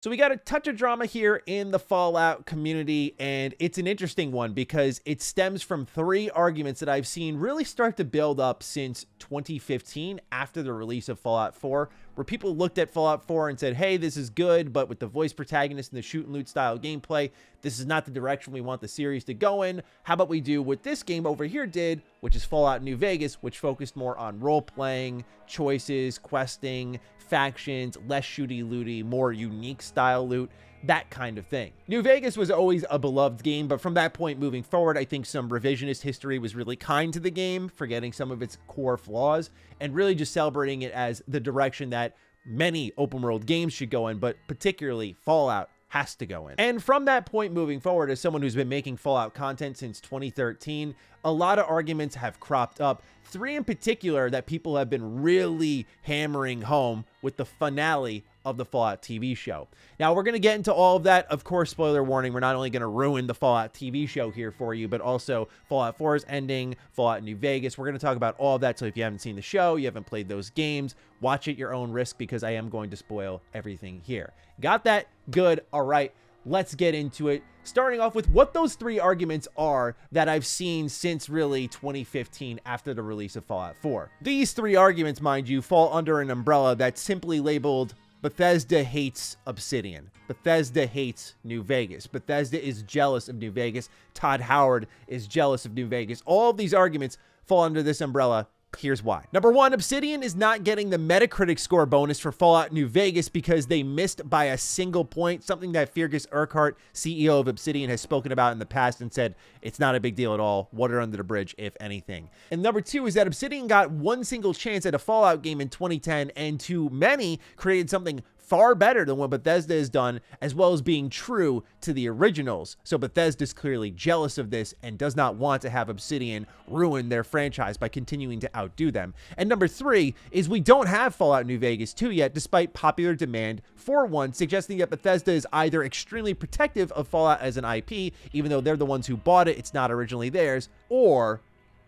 So we got a touch of drama here in the Fallout community, and it's an interesting one because it stems from three arguments that I've seen really start to build up since 2015 after the release of Fallout 4, where people looked at Fallout 4 and said, hey, this is good, but with the voice protagonist and the shoot and loot style gameplay, this is not the direction we want the series to go in. How about we do what this game over here did, which is Fallout New Vegas, which focused more on role-playing, choices, questing, factions, less shooty-looty, more unique style loot, that kind of thing. New Vegas was always a beloved game, but from that point moving forward, I think some revisionist history was really kind to the game, forgetting some of its core flaws, and really just celebrating it as the direction that many open world games should go in, but particularly Fallout has to go in. And from that point moving forward, as someone who's been making Fallout content since 2013, a lot of arguments have cropped up. Three in particular that people have been really hammering home with the finale of the Fallout TV show. Now, we're going to get into all of that. Of course, spoiler warning, we're not only going to ruin the Fallout TV show here for you, but also Fallout 4's ending, Fallout New Vegas. We're going to talk about all of that. So if you haven't seen the show, you haven't played those games, watch at your own risk because I am going to spoil everything here. Got that? Good. All right. Let's get into it. Starting off with what those three arguments are that I've seen since really 2015 after the release of Fallout 4. These three arguments, mind you, fall under an umbrella that's simply labeled Bethesda hates Obsidian. Bethesda hates New Vegas. Bethesda is jealous of New Vegas. Todd Howard is jealous of New Vegas. All of these arguments fall under this umbrella. Here's why. Number one, Obsidian is not getting the Metacritic score bonus for Fallout New Vegas because they missed by a single point, something that Fergus Urquhart, CEO of Obsidian, has spoken about in the past and said it's not a big deal at all. Water under the bridge, if anything. And number two is that Obsidian got one single chance at a Fallout game in 2010 and to many created something far better than what Bethesda has done, as well as being true to the originals. So Bethesda is clearly jealous of this and does not want to have Obsidian ruin their franchise by continuing to outdo them. And number three is we don't have Fallout New Vegas 2 yet, despite popular demand for one, suggesting that Bethesda is either extremely protective of Fallout as an IP, even though they're the ones who bought it, it's not originally theirs, or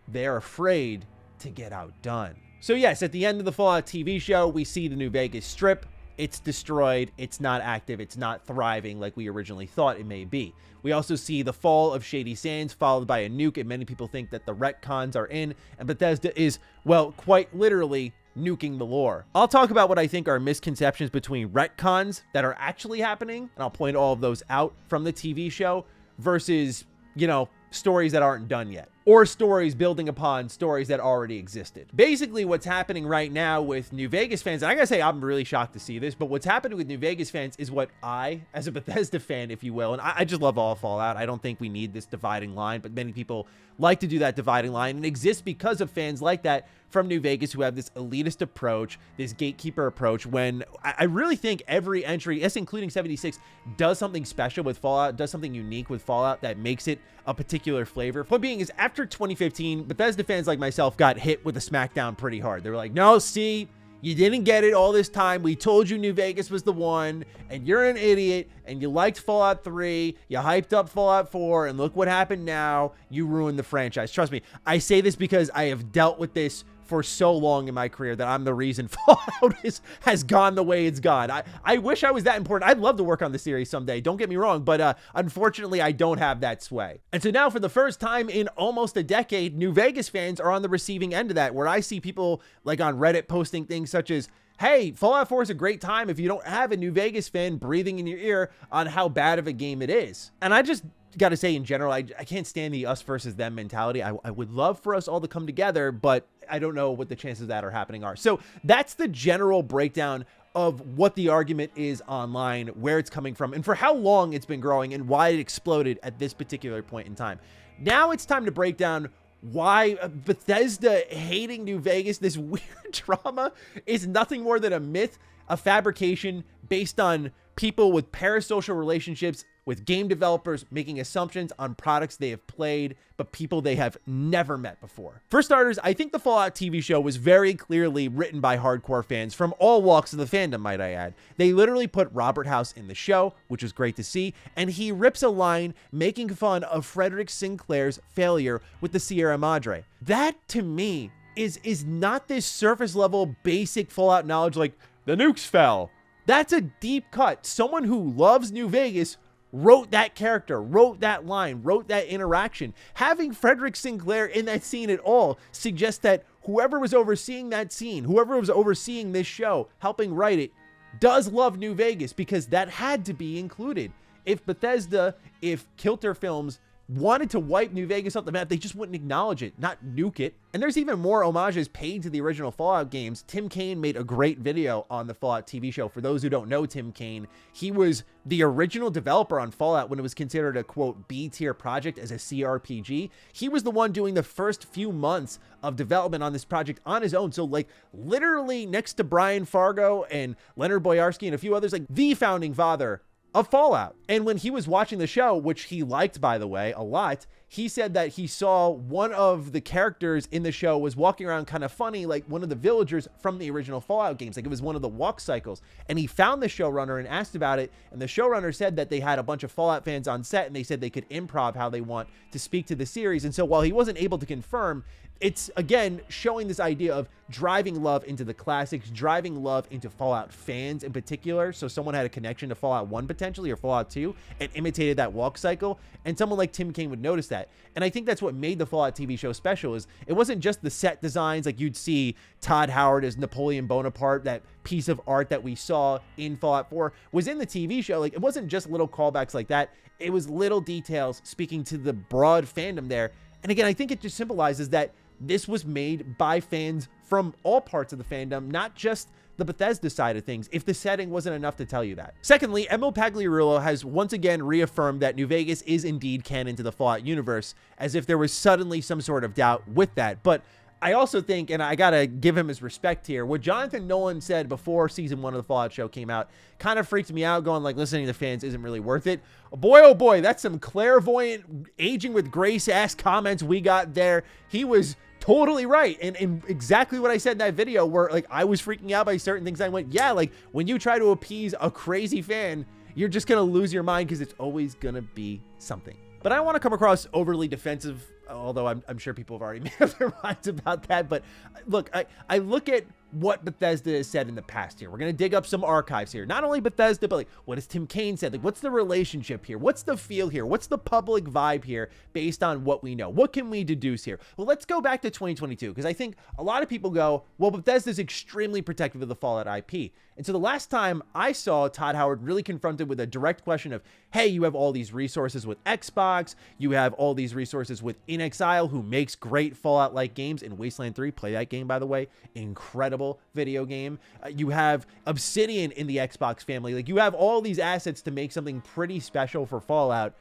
they're afraid to get outdone. So yes, at the end of the Fallout TV show, we see the New Vegas Strip. It's destroyed, it's not active, it's not thriving like we originally thought it may be. We also see the fall of Shady Sands followed by a nuke, and many people think that the retcons are in, and Bethesda is, well, quite literally nuking the lore. I'll talk about what I think are misconceptions between retcons that are actually happening, and I'll point all of those out from the TV show versus, you know, stories that aren't done yet, or stories building upon stories that already existed. Basically, what's happening right now with New Vegas fans, and I gotta say, I'm really shocked to see this, but what's happening with New Vegas fans is what I, as a Bethesda fan, if you will, and I just love all Fallout. I don't think we need this dividing line, but many people like to do that dividing line, and it exists because of fans like that from New Vegas who have this elitist approach, this gatekeeper approach, when I really think every entry, yes, including 76, does something special with Fallout, does something unique with Fallout that makes it a particular flavor. Point being is after 2015, Bethesda fans like myself got hit with a smackdown pretty hard. They were like, no, see, you didn't get it all this time. We told you New Vegas was the one, and you're an idiot, and you liked Fallout 3, you hyped up Fallout 4, and look what happened now. You ruined the franchise. Trust me, I say this because I have dealt with this for so long in my career that I'm the reason Fallout has gone the way it's gone. I wish I was that important. I'd love to work on the series someday, don't get me wrong, but unfortunately I don't have that sway. And so now for the first time in almost a decade, New Vegas fans are on the receiving end of that, where I see people like on Reddit posting things such as, hey, Fallout 4 is a great time if you don't have a New Vegas fan breathing in your ear on how bad of a game it is. And I just got to say, in general, I can't stand the us versus them mentality. I would love for us all to come together, but I don't know what the chances of that are happening are. So that's the general breakdown of what the argument is online, where it's coming from, and for how long it's been growing and why it exploded at this particular point in time. Now it's time to break down why Bethesda hating New Vegas, this weird drama, is nothing more than a myth, a fabrication based on people with parasocial relationships with game developers making assumptions on products they have played, but people they have never met before. For starters, I think the Fallout TV show was very clearly written by hardcore fans from all walks of the fandom, might I add. They literally put Robert House in the show, which was great to see, and he rips a line making fun of Frederick Sinclair's failure with the Sierra Madre. That, to me, is not this surface level basic Fallout knowledge like, the nukes fell, That's a deep cut. Someone who loves New Vegas wrote that character, wrote that line, wrote that interaction. Having Frederick Sinclair in that scene at all suggests that whoever was overseeing that scene, whoever was overseeing this show, helping write it, does love New Vegas, because that had to be included. If Bethesda, if Kilter Films wanted to wipe New Vegas off the map, they just wouldn't acknowledge it, not nuke it. And there's even more homages paid to the original Fallout games. Tim Kaine made a great video on the Fallout TV show. For those who don't know Tim Kaine, he was the original developer on Fallout when it was considered a, quote, B-tier project as a CRPG. He was the one doing the first few months of development on this project on his own. So, like, literally next to Brian Fargo and Leonard Boyarsky and a few others, like, the founding father of Fallout. And when he was watching the show, which he liked, by the way, a lot, he said that he saw one of the characters in the show was walking around kind of funny, like one of the villagers from the original Fallout games. Like, it was one of the walk cycles. And he found the showrunner and asked about it. And the showrunner said that they had a bunch of Fallout fans on set, and they said they could improv how they want to speak to the series. And so while he wasn't able to confirm, it's, again, showing this idea of driving love into the classics, driving love into Fallout fans in particular. So someone had a connection to Fallout 1 potentially, or Fallout 2, and imitated that walk cycle. And someone like Tim Kaine would notice that. And I think that's what made the Fallout TV show special, is it wasn't just the set designs. Like, you'd see Todd Howard as Napoleon Bonaparte, that piece of art that we saw in Fallout 4 was in the TV show. Like, it wasn't just little callbacks like that. It was little details speaking to the broad fandom there. And again, I think it just symbolizes that this was made by fans from all parts of the fandom, not just the Bethesda side of things, if the setting wasn't enough to tell you that. Secondly, Emil Pagliarulo has once again reaffirmed that New Vegas is indeed canon to the Fallout universe, as if there was suddenly some sort of doubt with that. But I also think, and I gotta give him his respect here, what Jonathan Nolan said before season 1 of the Fallout show came out kind of freaked me out, going like, listening to fans isn't really worth it. Boy, oh boy, that's some clairvoyant, aging with grace-ass comments we got there. He was totally right, and exactly what I said in that video, where like I was freaking out by certain things. I went, yeah, like when you try to appease a crazy fan, you're just gonna lose your mind, because it's always gonna be something. But I don't want to come across overly defensive, although I'm sure people have already made up their minds about that. But look, I look at what Bethesda has said in the past here. We're going to dig up some archives here. Not only Bethesda, but like, what has Tim Kaine said? Like, what's the relationship here? What's the feel here? What's the public vibe here based on what we know? What can we deduce here? Well, let's go back to 2022, because I think a lot of people go, well, Bethesda's extremely protective of the Fallout IP. And so the last time I saw Todd Howard really confronted with a direct question of, hey, you have all these resources with Xbox, you have all these resources with In Exile, who makes great Fallout-like games, and Wasteland 3, play that game, by the way, incredible video game. You have Obsidian in the Xbox family. Like, you have all these assets to make something pretty special for Fallout.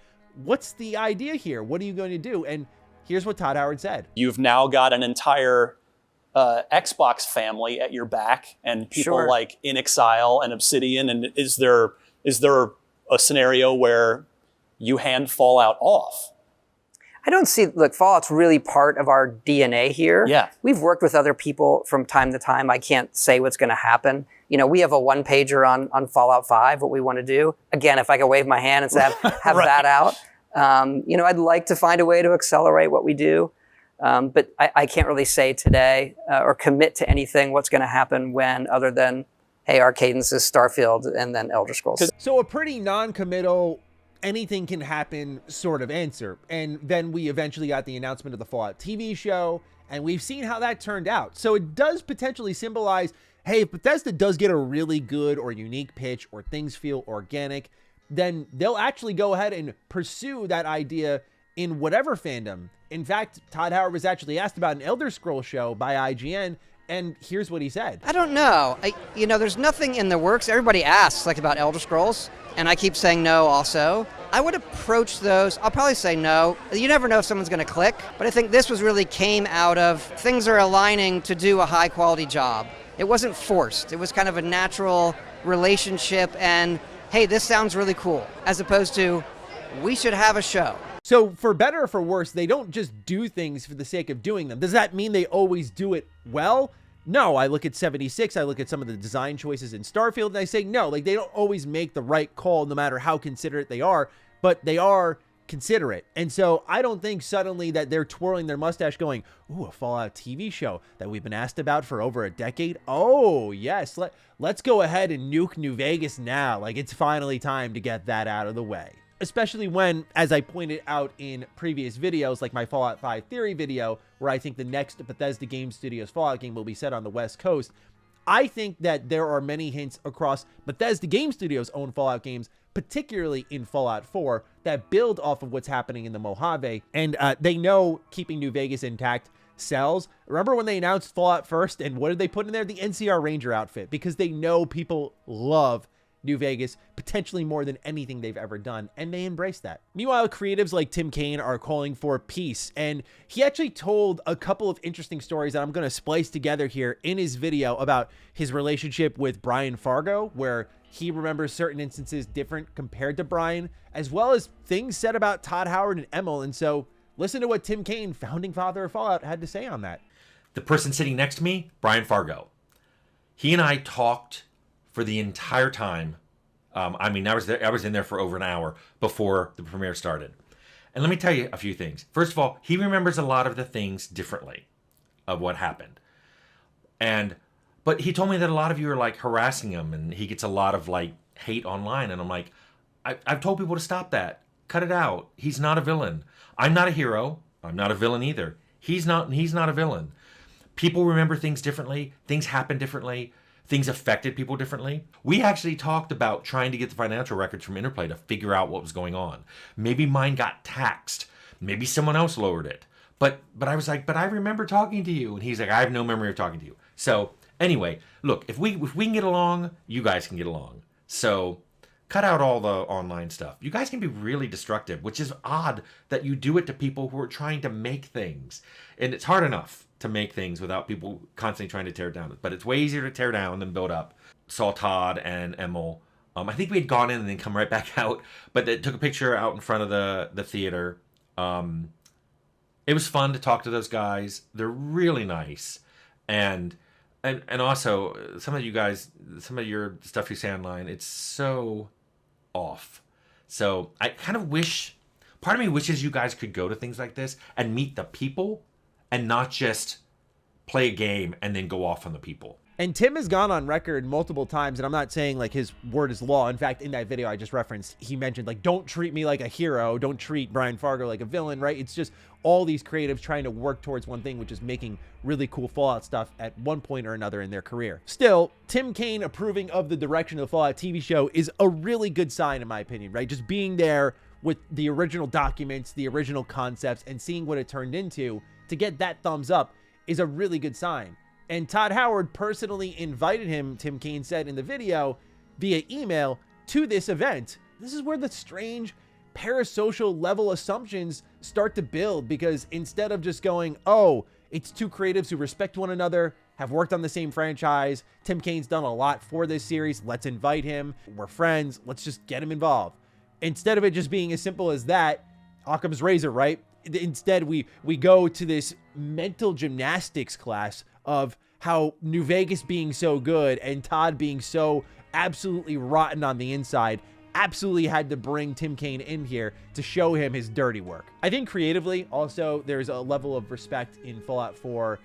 What's the idea here? What are you going to do? And here's what Todd Howard said. You've now got an entire Xbox family at your back, and people like In Exile and Obsidian. And is there a scenario where you hand Fallout off? I don't see, look, Fallout's really part of our DNA here. Yeah. We've worked with other people from time to time. I can't say what's going to happen. You know, we have a one-pager on Fallout 5, what we want to do. Again, if I could wave my hand and say, have right. that out. You know, I'd like to find a way to accelerate what we do. But I can't really say today or commit to anything what's going to happen when, other than, hey, our cadence is Starfield and then Elder Scrolls. So a pretty non-committal, anything can happen sort of answer. And then we eventually got the announcement of the Fallout TV show, and we've seen how that turned out. So it does potentially symbolize, hey, if Bethesda does get a really good or unique pitch, or things feel organic, then they'll actually go ahead and pursue that idea in whatever fandom. In fact, Todd Howard was actually asked about an Elder Scrolls show by IGN, and here's what he said. I don't know. You know, there's nothing in the works. Everybody asks like about Elder Scrolls, and I keep saying no also. I would approach those. I'll probably say no. You never know if someone's going to click, but I think this was really came out of things are aligning to do a high quality job. It wasn't forced. It was kind of a natural relationship, and hey, this sounds really cool, as opposed to we should have a show. So for better or for worse, they don't just do things for the sake of doing them. Does that mean they always do it well? No, I look at 76, I look at some of the design choices in Starfield, and I say no, like they don't always make the right call no matter how considerate they are, but they are consider it. And so I don't think suddenly that they're twirling their mustache going, ooh, a Fallout TV show that we've been asked about for over a decade. Oh, yes. Let's go ahead and nuke New Vegas now. Like, it's finally time to get that out of the way. Especially when, as I pointed out in previous videos, like my Fallout 5 theory video, where I think the next Bethesda Game Studios Fallout game will be set on the West Coast, I think that there are many hints across Bethesda Game Studios' own Fallout games, particularly in Fallout 4, that build off of what's happening in the Mojave. And they know keeping New Vegas intact sells. Remember when they announced Fallout First, and what did they put in there? The NCR Ranger outfit, because they know people love New Vegas, potentially more than anything they've ever done, and they embrace that. Meanwhile, creatives like Tim Kaine are calling for peace, and he actually told a couple of interesting stories that I'm going to splice together here in his video about his relationship with Brian Fargo, where he remembers certain instances different compared to Brian, as well as things said about Todd Howard and Emil. And so listen to what Tim Kaine, founding father of Fallout, had to say on that. The person sitting next to me, Brian Fargo, he and I talked for the entire time. I mean, I was in there for over an hour before the premiere started. And let me tell you a few things. First of all, he remembers a lot of the things differently of what happened. But he told me that a lot of you are like harassing him, and he gets a lot of like hate online. And I'm like, I've told people to stop that. Cut it out. He's not a villain. I'm not a hero. I'm not a villain either. He's not a villain. People remember things differently. Things happen differently. Things affected people differently. We actually talked about trying to get the financial records from Interplay to figure out what was going on. Maybe mine got taxed. Maybe someone else lowered it. But I was like, but I remember talking to you. And he's like, I have no memory of talking to you. So anyway, look, if we can get along, you guys can get along. So cut out all the online stuff. You guys can be really destructive, which is odd that you do it to people who are trying to make things. And it's hard enough to make things without people constantly trying to tear it down. But it's way easier to tear down than build up. Saw Todd and Emil. I think we had gone in and then come right back out, but they took a picture out in front of the theater. It was fun to talk to those guys. They're really nice. And also some of you guys, some of your stuff you say online, it's so off. So I kind of wish, part of me wishes you guys could go to things like this and meet the people and not just play a game and then go off on the people. And Tim has gone on record multiple times, and I'm not saying like his word is law. In fact, in that video I just referenced, he mentioned like, don't treat me like a hero. Don't treat Brian Fargo like a villain, right? It's just all these creatives trying to work towards one thing, which is making really cool Fallout stuff at one point or another in their career. Still, Tim Kaine approving of the direction of the Fallout TV show is a really good sign, in my opinion, right? Just being there with the original documents, the original concepts, and seeing what it turned into, to get that thumbs up is a really good sign. And Todd Howard personally invited him, Tim Kaine said in the video, via email to this event. This is where the strange parasocial level assumptions start to build, because instead of just going, oh, it's two creatives who respect one another, have worked on the same franchise, Tim Kaine's done a lot for this series, let's invite him, we're friends, let's just get him involved. Instead of it just being as simple as that, Occam's razor, right? Instead, we go to this mental gymnastics class of how New Vegas being so good and Todd being so absolutely rotten on the inside absolutely had to bring Tim Kaine in here to show him his dirty work. I think creatively, also, there's a level of respect in Fallout 4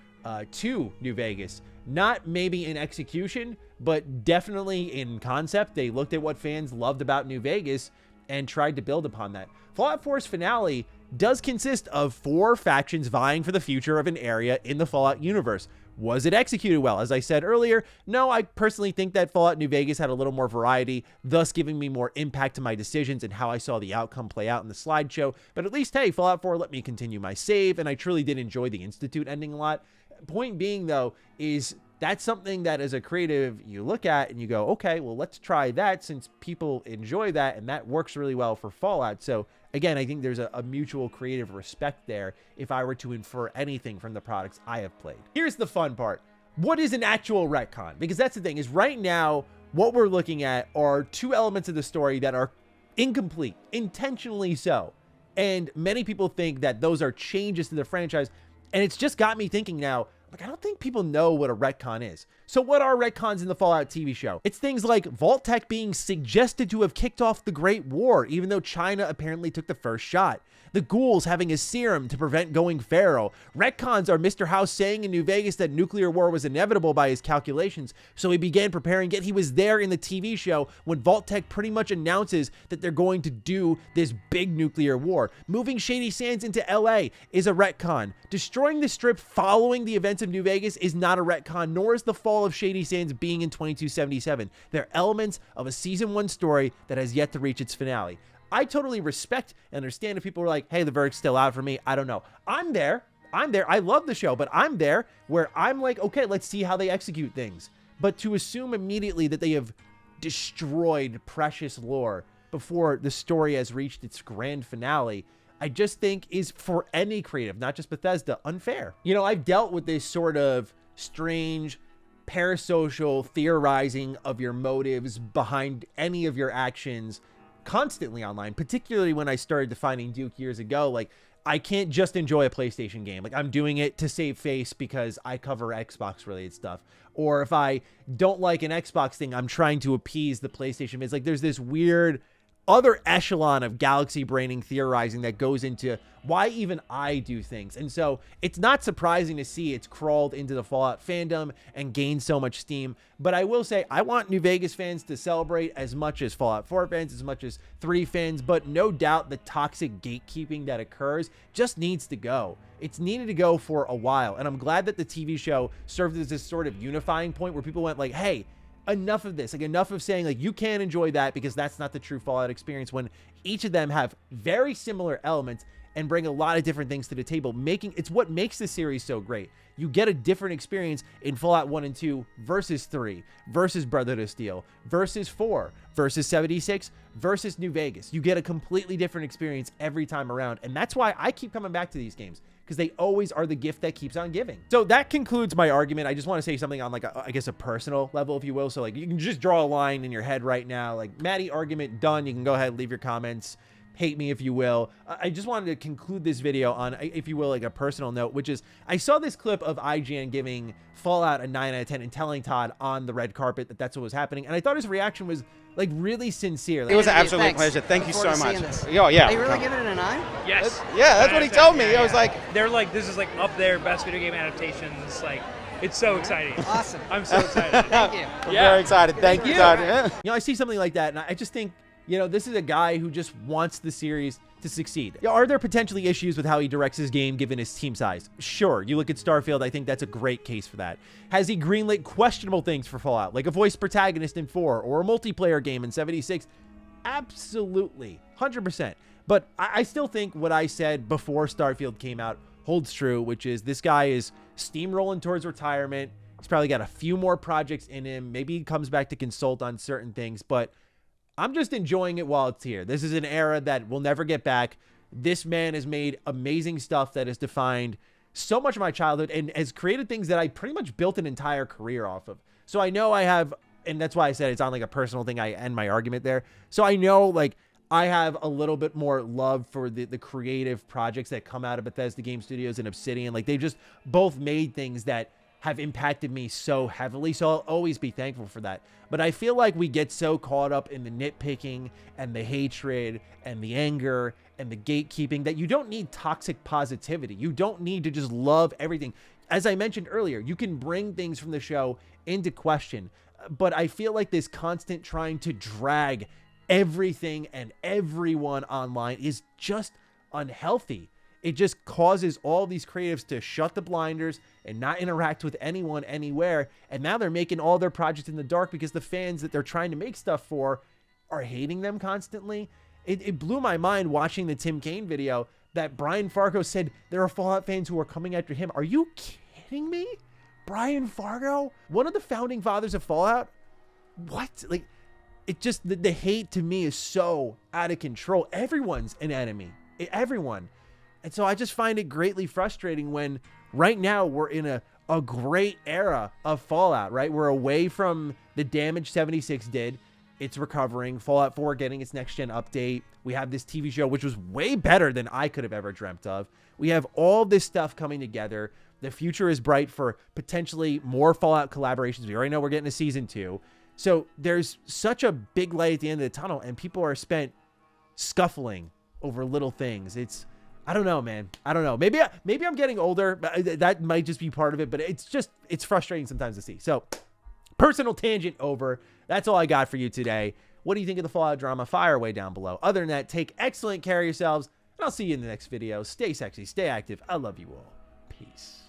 to New Vegas. Not maybe in execution, but definitely in concept. They looked at what fans loved about New Vegas and tried to build upon that. Fallout 4's finale does consist of 4 factions vying for the future of an area in the Fallout universe. Was it executed well? As I said earlier, no, I personally think that Fallout New Vegas had a little more variety, thus giving me more impact to my decisions and how I saw the outcome play out in the slideshow. But at least, hey, Fallout 4 let me continue my save, and I truly did enjoy the Institute ending a lot. Point being, though, is that's something that as a creative you look at and you go, okay, well, let's try that since people enjoy that and that works really well for Fallout. So again, I think there's a mutual creative respect there if I were to infer anything from the products I have played. Here's the fun part. What is an actual retcon? Because that's the thing, is right now what we're looking at are 2 elements of the story that are incomplete, intentionally so. And many people think that those are changes to the franchise. And it's just got me thinking now, Like, I don't think people know what a retcon is. So what are retcons in the Fallout TV show? It's things like Vault-Tec being suggested to have kicked off the Great War, even though China apparently took the first shot. The ghouls having a serum to prevent going feral. Retcons are Mr. House saying in New Vegas that nuclear war was inevitable by his calculations, so he began preparing, yet he was there in the TV show when Vault-Tec pretty much announces that they're going to do this big nuclear war. Moving Shady Sands into LA is a retcon. Destroying the strip following the events of New Vegas is not a retcon, nor is the fall of Shady Sands being in 2277. They're elements of a season 1 story that has yet to reach its finale. I totally respect and understand if people are like, hey, the verdict's still out for me. I don't know. I'm there. I love the show, but I'm there where I'm like, okay, let's see how they execute things. But to assume immediately that they have destroyed precious lore before the story has reached its grand finale, I just think is, for any creative, not just Bethesda, unfair. You know, I've dealt with this sort of strange parasocial theorizing of your motives behind any of your actions constantly online, particularly when I started defining Duke years ago. Like, I can't just enjoy a PlayStation game. Like, I'm doing it to save face because I cover Xbox related stuff. Or if I don't like an Xbox thing, I'm trying to appease the PlayStation. It's like there's this weird other echelon of galaxy braining theorizing that goes into why even I do things. And so it's not surprising to see it's crawled into the Fallout fandom and gained so much steam. But I will say, I want New Vegas fans to celebrate as much as Fallout 4 fans, as much as 3 fans, but no doubt the toxic gatekeeping that occurs just needs to go. It's needed to go for a while. And I'm glad that the TV show served as this sort of unifying point where people went like, hey, enough of this, like enough of saying like you can't enjoy that because that's not the true Fallout experience, when each of them have very similar elements and bring a lot of different things to the table. It's what makes the series so great. You get a different experience in Fallout 1 and 2 versus 3 versus Brotherhood of Steel versus 4 versus 76 versus New Vegas. You get a completely different experience every time around, and that's why I keep coming back to these games, because they always are the gift that keeps on giving. So that concludes my argument. I just want to say something on like I guess a personal level, if you will. So like you can just draw a line in your head right now, like Matty argument done. You can go ahead and leave your comments. Hate me if you will. I just wanted to conclude this video on, if you will, like a personal note, which is I saw this clip of IGN giving Fallout a 9 out of 10 and telling Todd on the red carpet that that's what was happening. And I thought his reaction was like really sincere. Like, it was an absolute pleasure. Thank you so much. Yo, yeah. Are you really giving it a 9? Yes. That's what he told me. Yeah. I was like, they're like, this is like up there, best video game adaptations. Like, it's so exciting. Awesome. I'm so excited. Thank you. I'm very excited. Thank you, Todd. You know, I see something like that, and I just think, you know, this is a guy who just wants the series to succeed. Are there potentially issues with how he directs his game given his team size? Sure. You look at Starfield, I think that's a great case for that. Has he greenlit questionable things for Fallout, like a voice protagonist in 4 or a multiplayer game in 76? Absolutely. 100%. But I still think what I said before Starfield came out holds true, which is this guy is steamrolling towards retirement. He's probably got a few more projects in him. Maybe he comes back to consult on certain things, but I'm just enjoying it while it's here. This is an era that will never get back. This man has made amazing stuff that has defined so much of my childhood and has created things that I pretty much built an entire career off of. So I know I have, and that's why I said it's on like a personal thing. I end my argument there. So I know like I have a little bit more love for the creative projects that come out of Bethesda Game Studios and Obsidian. Like they just both made things that have impacted me so heavily. So I'll always be thankful for that. But I feel like we get so caught up in the nitpicking and the hatred and the anger and the gatekeeping that you don't need toxic positivity. You don't need to just love everything. As I mentioned earlier, you can bring things from the show into question, but I feel like this constant trying to drag everything and everyone online is just unhealthy. It just causes all these creatives to shut the blinders and not interact with anyone anywhere. And now they're making all their projects in the dark because the fans that they're trying to make stuff for are hating them constantly. It blew my mind watching the Tim Kaine video that Brian Fargo said there are Fallout fans who are coming after him. Are you kidding me? Brian Fargo? One of the founding fathers of Fallout? What? Like, it just, the hate to me is so out of control. Everyone's an enemy. Everyone. And so I just find it greatly frustrating when right now we're in a great era of Fallout, right? We're away from the damage 76 did. It's recovering. Fallout 4 getting its next-gen update. We have this TV show, which was way better than I could have ever dreamt of. We have all this stuff coming together. The future is bright for potentially more Fallout collaborations. We already know we're getting a season 2. So there's such a big light at the end of the tunnel, and people are spent scuffling over little things. I don't know, man. I don't know. Maybe I'm getting older. But that might just be part of it, but it's frustrating sometimes to see. So personal tangent over. That's all I got for you today. What do you think of the Fallout drama? Fire away down below. Other than that, take excellent care of yourselves, and I'll see you in the next video. Stay sexy, stay active. I love you all. Peace.